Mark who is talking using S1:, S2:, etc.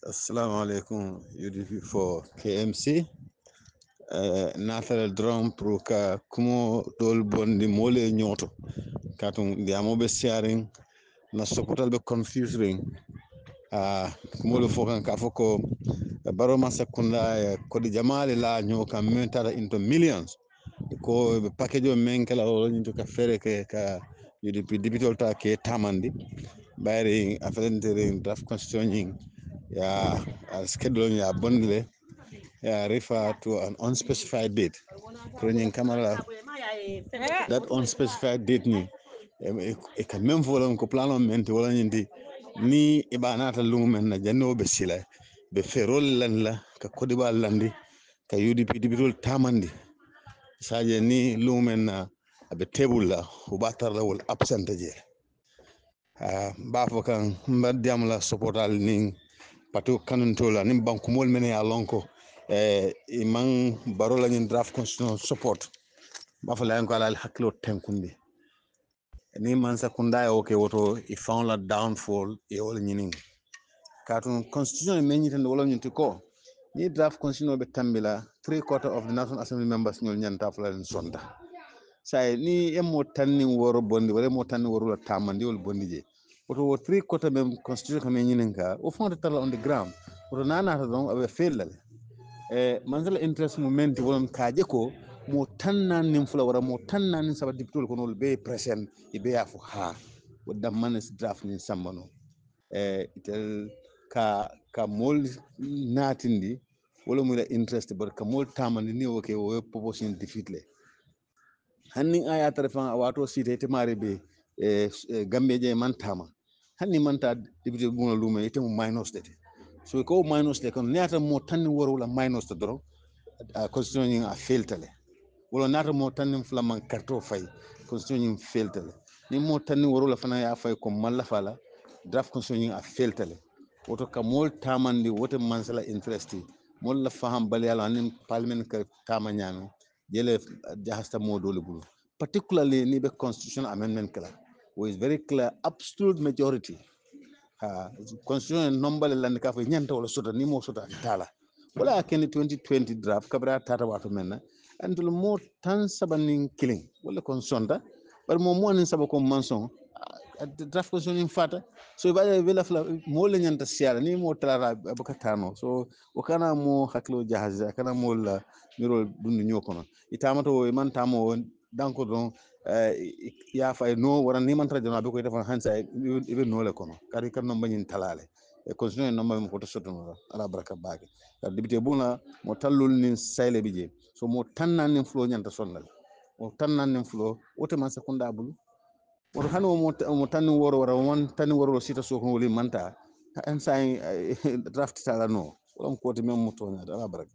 S1: Assalamu alaikum UDP for KMC. Natal drum pro ka kumo dol bondi mole nyoto katum diamo be sharing na sokotal be confusing kumo lo fokan ka foko baro masakunda ko di jamale la nyoka mentara into millions ko be package o men kala o nyito ka fere ke ka UDP digital ta ke tamandi bayri afentere draft constitution ya schedule ya bondle ya refer to an unspecified date krenyen kamara that unspecified date ni e ka même volon ko plano mente wala nyindi ni ibanata lumen na janno be sila be ferol lan la ka kodiba landi ka UDP dibitol tamandi saje ni lumen na be table la ubatar la wal absent je ba fo kan mbadiam la supportal ning patu kanun tola nim banku mol mene ya lonko imang baro la ñin draft constitution support ba fa la ko ala haklo tenkundi ni man sakunda ya okay woto I found la downfall e wala ñinin katun constitution men ñi tan wala ñin ko ni draft constitution be tambila 3/4 of the National Assembly members ñol ñanta fa la sonda say ni emo tanni woro bondi wala mo tanni woro la tamandi wala bondi je woto 3/4 même constitution kam ñinin ka o fond tala on the ground woto nana ta don abe felal manzala interest moment won kaje ko mo tannan nin fula wara mo tannan nin saba diptol ko nol be present e be afu ha wadda manes draft nin sambano itel ka mol natindi wala mu la interest bar ka mol tamandi ni woke o proposition defeat le hanni aya tarfa wato site te mare be gambe je man tama hanni man ta député buno lume ite mo minus de so ko minus de kon neata mo tan woro la minus de dro constitution a feltale wala nata mo tan flaman karto fay constitution feltale ni mo tan woro la fana ya fay ko malla fala draft constitution a feltale woto ka mol tamandi woto mansala interest mol la faham bal yalla nim parliament ka tama nyame jele jahasta mo dole bulu particularly ni be constitutional amendment kala is very clear absolute majority constitution nombale lan ka fa nyanta wala sota ni mo sota tala wala ken 2020 draft kabra tata wato menna antul mo tan sabanin killing wala kon sonda bar mo mo nin sabako manson draft constitution fata so ba vela fla mo le nyanta siara ni mo tala abakatano so o kana mo haklo jahaza kana mo la miro dundu nyokono itamato man tamo danko don ya fay no wara ni man trajana be ko defan hansa ibe no le kono kari kan no bagnin talale e constitution no mam ko to sotono ala baraka baake député buna mo tallul nin sayle bije so mo tannan nin flo nyanta sonnal o tannan nin flo wote man sekunda bulu woto hano mo tanni woro wara won tanni woro sita so ko woli manta en say draft tala no on ko te mem mo to ala baraka